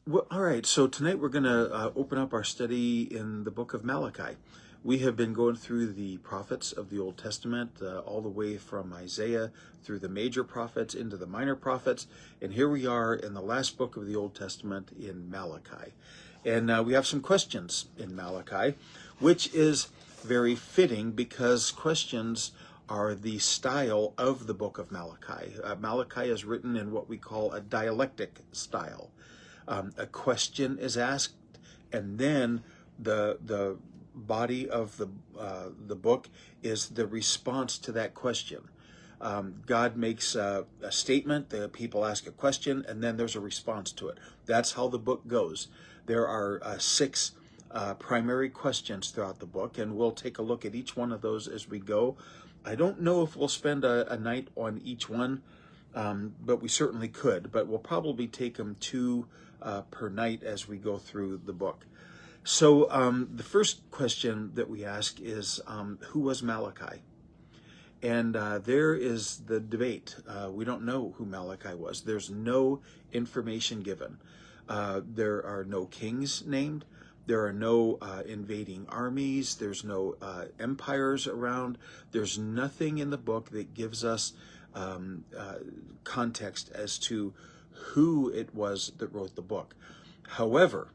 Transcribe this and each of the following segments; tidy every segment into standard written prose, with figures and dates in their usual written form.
Well, all right, so tonight we're going to open up our study in the book of Malachi. We have been going through the prophets of the Old Testament, all the way from Isaiah through the major prophets into the minor prophets, and here we are in the last book of the Old Testament in Malachi. And we have some questions in Malachi, which is very fitting because questions are the style of the book of Malachi. Malachi is written in what we call a dialectic style. A question is asked, and then the body of the book is the response to that question. God makes a statement, the people ask a question, and then there's a response to it. That's how the book goes. There are six primary questions throughout the book, and we'll take a look at each one of those as we go. I don't know if we'll spend a night on each one, but we certainly could. But we'll probably take them two per night as we go through the book. So the first question that we ask is, who was Malachi? And there is the debate. We don't know who Malachi was. There's no information given. There are no kings named. There are no invading armies. There's no empires around. There's nothing in the book that gives us context as to who it was that wrote the book. However,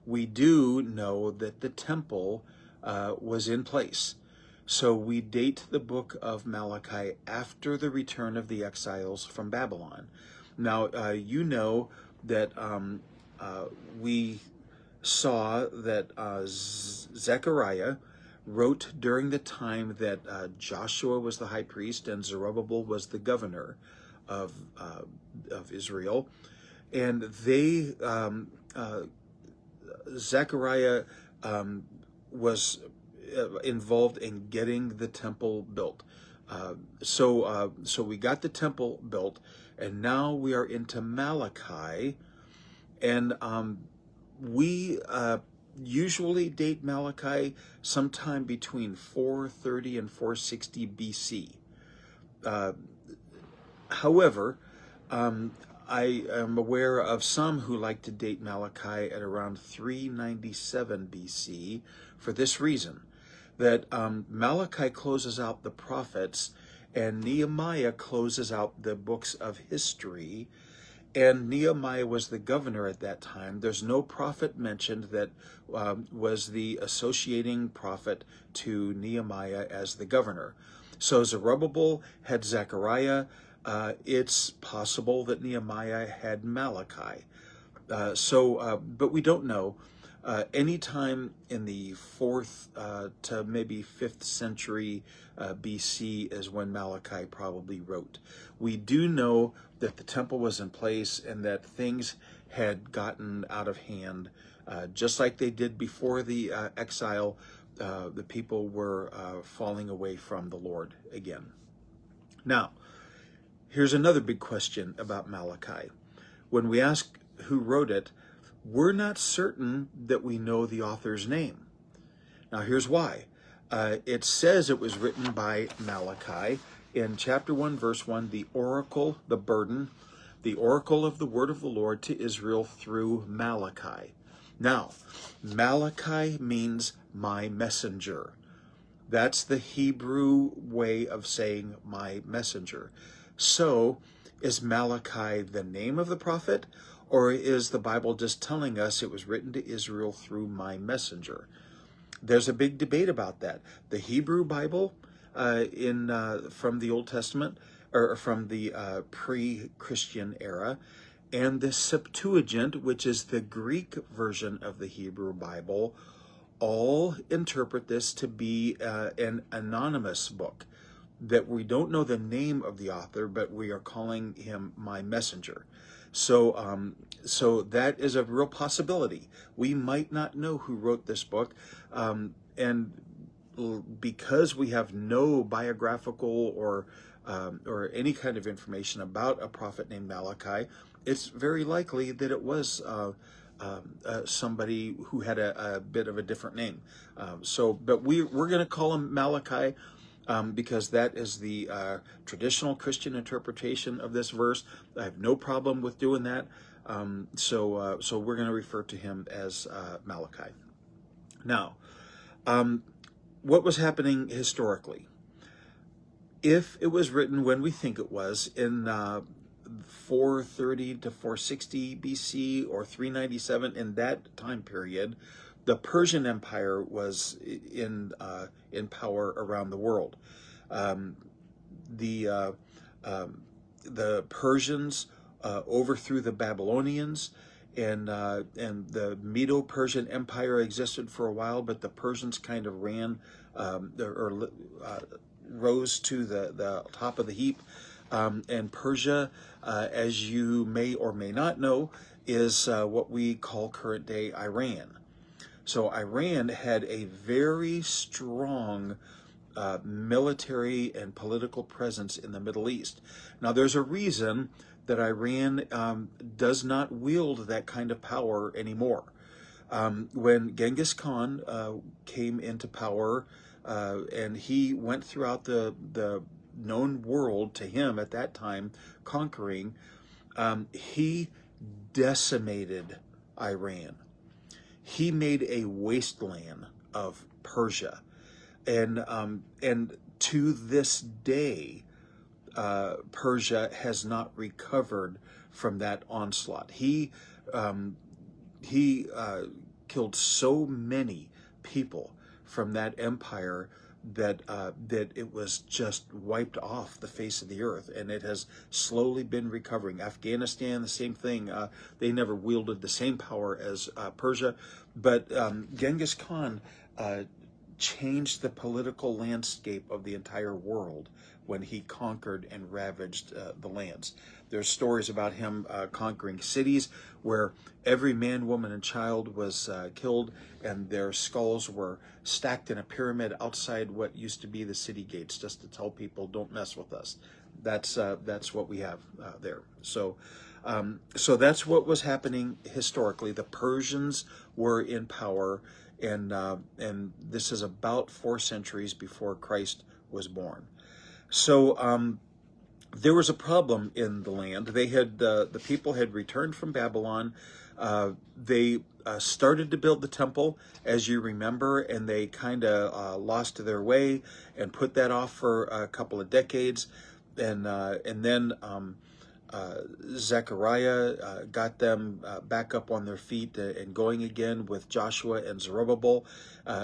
we do know that the temple was in place. So we date the book of Malachi after the return of the exiles from Babylon. Now, you know that we saw that Zechariah wrote during the time that Joshua was the high priest and Zerubbabel was the governor of Israel, and they Zechariah was involved in getting the temple built. So we got the temple built, and now we are into Malachi, and we usually date Malachi sometime between 430 and 460 BC. However, I am aware of some who like to date Malachi at around 397 BC for this reason, that Malachi closes out the prophets and Nehemiah closes out the books of history, and Nehemiah was the governor at that time. There's no prophet mentioned that was the associating prophet to Nehemiah as the governor. So Zerubbabel had Zechariah. It's possible that Nehemiah had Malachi. But we don't know. Anytime in the 4th to maybe 5th century BC is when Malachi probably wrote. We do know that the temple was in place and that things had gotten out of hand, just like they did before the exile. The people were falling away from the Lord again. Now, here's another big question about Malachi. When we ask who wrote it, we're not certain that we know the author's name. Now, here's why. It says it was written by Malachi in chapter 1, verse 1, the oracle, the burden, the oracle of the word of the Lord to Israel through Malachi. Now, Malachi means my messenger. That's the Hebrew way of saying my messenger. So, is Malachi the name of the prophet, or is the Bible just telling us it was written to Israel through my messenger? There's a big debate about that. The Hebrew Bible from the Old Testament, or from the pre-Christian era, and the Septuagint, which is the Greek version of the Hebrew Bible, all interpret this to be an anonymous book, that we don't know the name of the author, but we are calling him my messenger. So that is a real possibility. We might not know who wrote this book, and because we have no biographical or any kind of information about a prophet named Malachi, it's very likely that it was somebody who had a bit of a different name. But we're going to call him Malachi. because that is the traditional Christian interpretation of this verse. I have no problem with doing that. So we're going to refer to him as Malachi. Now, what was happening historically? If it was written when we think it was, in 430 to 460 BC or 397, in that time period, the Persian Empire was in power around the world. The Persians overthrew the Babylonians, and the Medo-Persian Empire existed for a while, but the Persians kind of rose to the top of the heap. And Persia, as you may or may not know, is what we call current-day Iran. So Iran had a very strong military and political presence in the Middle East. Now, there's a reason that Iran does not wield that kind of power anymore. When Genghis Khan came into power, and he went throughout the known world to him at that time, conquering, he decimated Iran. He made a wasteland of Persia, and to this day, Persia has not recovered from that onslaught. He killed so many people from that empire that it was just wiped off the face of the earth, and it has slowly been recovering. Afghanistan, the same thing. They never wielded the same power as Persia, but Genghis Khan changed the political landscape of the entire world when he conquered and ravaged the lands. There's stories about him conquering cities where every man, woman, and child was killed, and their skulls were stacked in a pyramid outside what used to be the city gates, just to tell people, don't mess with us. That's what we have there. So that's what was happening historically. The Persians were in power, and this is about 4 centuries before Christ was born. So there was a problem in the land. They had the people had returned from Babylon. They started to build the temple, as you remember, and they kind of lost their way and put that off for a couple of decades, and then Zechariah got them back up on their feet and going again with Joshua and Zerubbabel.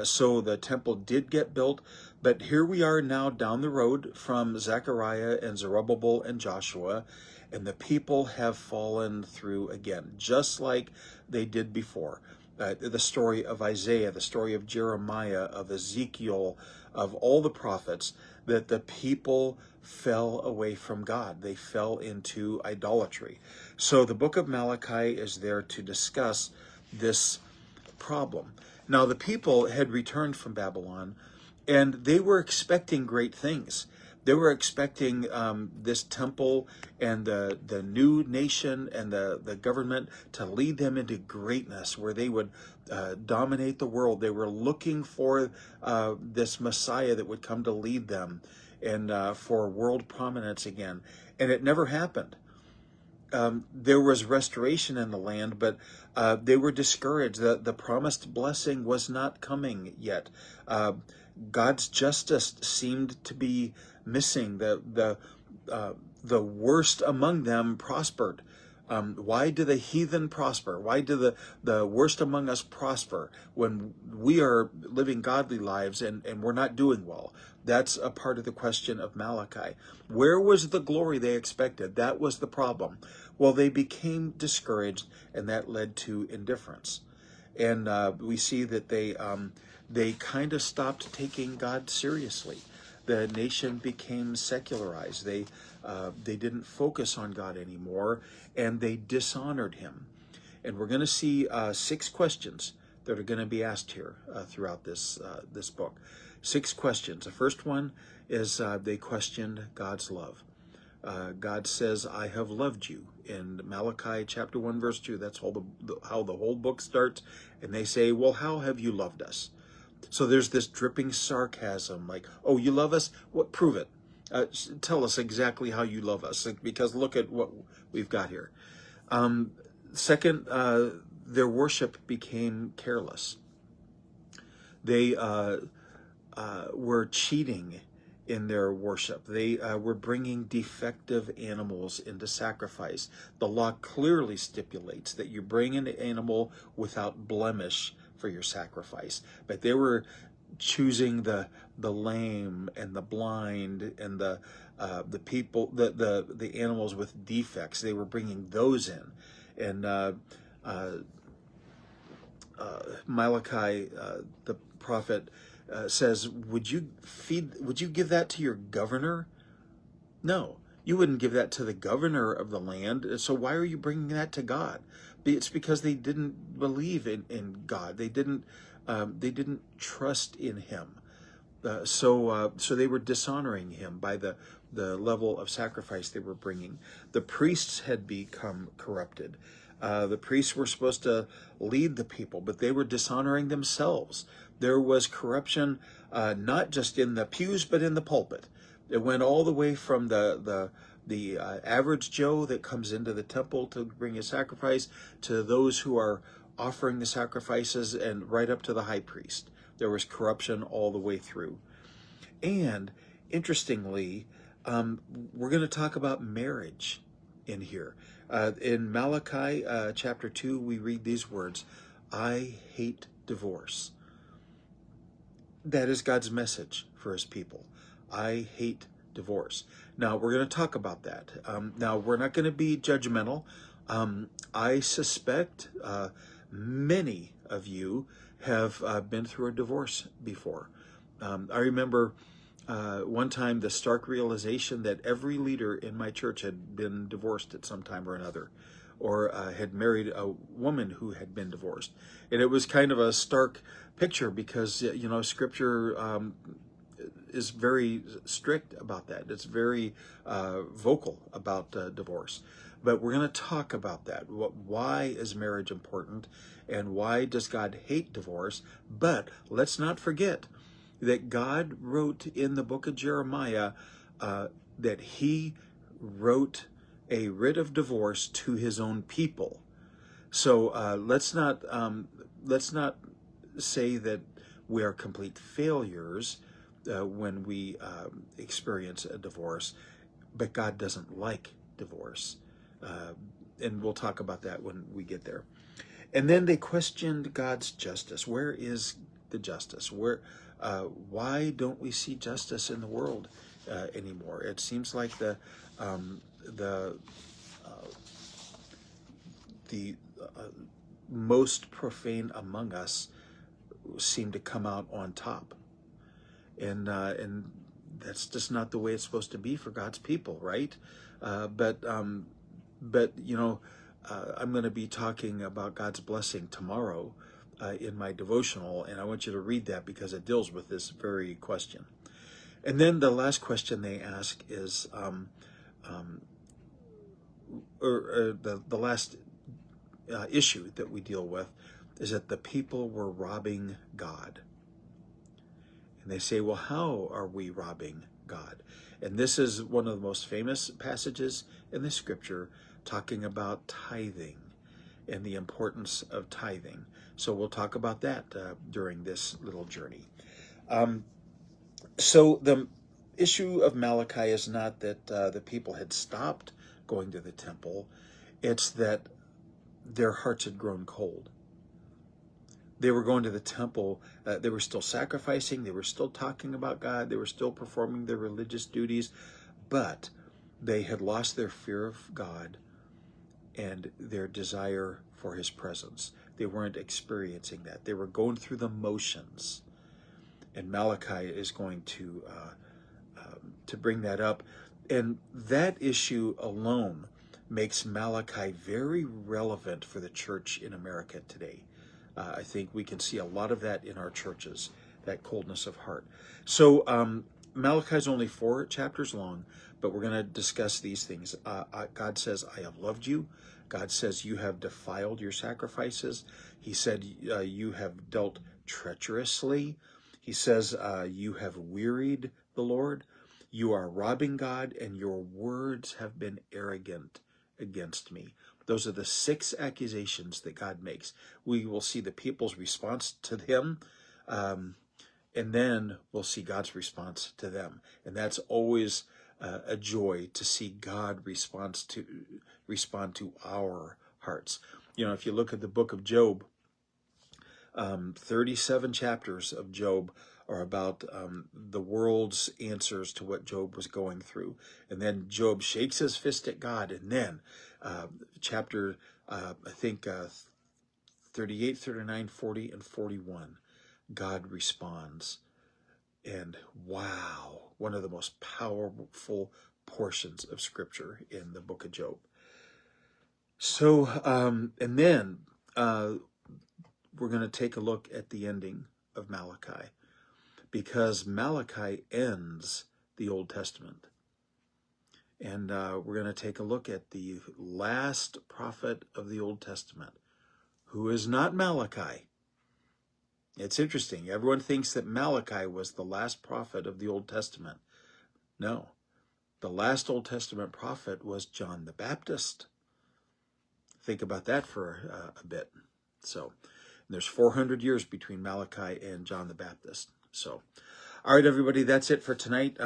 So the temple did get built, but here we are now down the road from Zechariah and Zerubbabel and Joshua, and the people have fallen through again, just like they did before. The story of Isaiah, the story of Jeremiah, of Ezekiel, of all the prophets, that the people fell away from God. They fell into idolatry. So the book of Malachi is there to discuss this problem. Now, the people had returned from Babylon, and they were expecting great things. They were expecting this temple and the new nation and the government to lead them into greatness, where they would dominate the world. They were looking for this Messiah that would come to lead them and for world prominence again. And it never happened. There was restoration in the land, but they were discouraged. The promised blessing was not coming yet. God's justice seemed to be missing. The worst among them prospered. Why do the heathen prosper? Why do the worst among us prosper when we are living godly lives and we're not doing well? That's a part of the question of Malachi. Where was the glory they expected? That was the problem. Well, they became discouraged, and that led to indifference. And we see that they kind of stopped taking God seriously. The nation became secularized. They didn't focus on God anymore, and they dishonored him. And we're going to see 6 questions that are going to be asked here throughout this book. 6 questions. The first one is they questioned God's love. God says, I have loved you. In Malachi chapter 1, verse 2, that's how the whole book starts. And they say, well, how have you loved us? So there's this dripping sarcasm, like, oh, you love us? What? Prove it. Tell us exactly how you love us, because look at what we've got here. Second, their worship became careless. They were cheating in their worship. They were bringing defective animals into sacrifice. The law clearly stipulates that you bring an animal without blemish for your sacrifice, but they were choosing the lame and the blind and the people, the animals with defects. They were bringing those in, and Malachi, the prophet, says, would you give that to your governor? No, you wouldn't give that to the governor of the land. So why are you bringing that to God? It's because they didn't believe in God. They didn't trust in him. So they were dishonoring him by the level of sacrifice they were bringing. The priests had become corrupted. The priests were supposed to lead the people, but they were dishonoring themselves. There was corruption, not just in the pews, but in the pulpit. It went all the way from the average Joe that comes into the temple to bring a sacrifice to those who are offering the sacrifices, and right up to the high priest. There was corruption all the way through. And interestingly, we're going to talk about marriage in here. In Malachi chapter 2, we read these words, I hate divorce. That is God's message for his people. I hate divorce. Now, we're going to talk about that. Now, we're not going to be judgmental. I suspect many of you have been through a divorce before. I remember one time the stark realization that every leader in my church had been divorced at some time or another, or had married a woman who had been divorced. And it was kind of a stark picture because, Scripture is very strict about that. It's very vocal about divorce. But we're going to talk about that. Why is marriage important, and why does God hate divorce? But let's not forget that God wrote in the book of Jeremiah that he wrote a writ of divorce to his own people. So let's not say that we are complete failures when we experience a divorce, but God doesn't like divorce. And we'll talk about that when we get there. And then they questioned God's justice. Where is the justice? Why don't we see justice in the world anymore? It seems like the most profane among us seem to come out on top, and that's just not the way it's supposed to be for God's people, right? But I'm going to be talking about God's blessing tomorrow in my devotional, and I want you to read that because it deals with this very question. And then the last question they ask is, the last issue that we deal with is that the people were robbing God. And they say, well, how are we robbing God? And this is one of the most famous passages in the Scripture talking about tithing and the importance of tithing. So we'll talk about that during this little journey. So the issue of Malachi is not that the people had stopped going to the temple. It's that their hearts had grown cold. They were going to the temple. They were still sacrificing. They were still talking about God. They were still performing their religious duties. But they had lost their fear of God and their desire for his presence. They weren't experiencing that. They were going through the motions. And Malachi is going to bring that up. And that issue alone makes Malachi very relevant for the church in America today. I think we can see a lot of that in our churches, that coldness of heart. So Malachi is only 4 chapters long, but we're going to discuss these things. God says, I have loved you. God says, you have defiled your sacrifices. He said, you have dealt treacherously. He says, you have wearied the Lord. You are robbing God, and your words have been arrogant against me. Those are the 6 accusations that God makes. We will see the people's response to him, and then we'll see God's response to them. And that's always a joy to see God respond to our hearts. You know, if you look at the book of Job, 37 chapters of Job are about the world's answers to what Job was going through. And then Job shakes his fist at God. And then chapter, I think, 38, 39, 40, and 41, God responds. And wow, one of the most powerful portions of Scripture in the book of Job. So, and then we're going to take a look at the ending of Malachi, because Malachi ends the Old Testament. And we're going to take a look at the last prophet of the Old Testament, who is not Malachi. It's interesting. Everyone thinks that Malachi was the last prophet of the Old Testament. No. The last Old Testament prophet was John the Baptist. Think about that for a bit. So, there's 400 years between Malachi and John the Baptist. So, all right, everybody, that's it for tonight.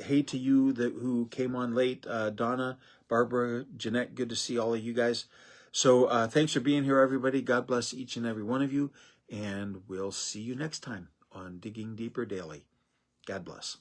Hey to you who came on late. Donna, Barbara, Jeanette, good to see all of you guys. So thanks for being here, everybody. God bless each and every one of you. And we'll see you next time on Digging Deeper Daily. God bless.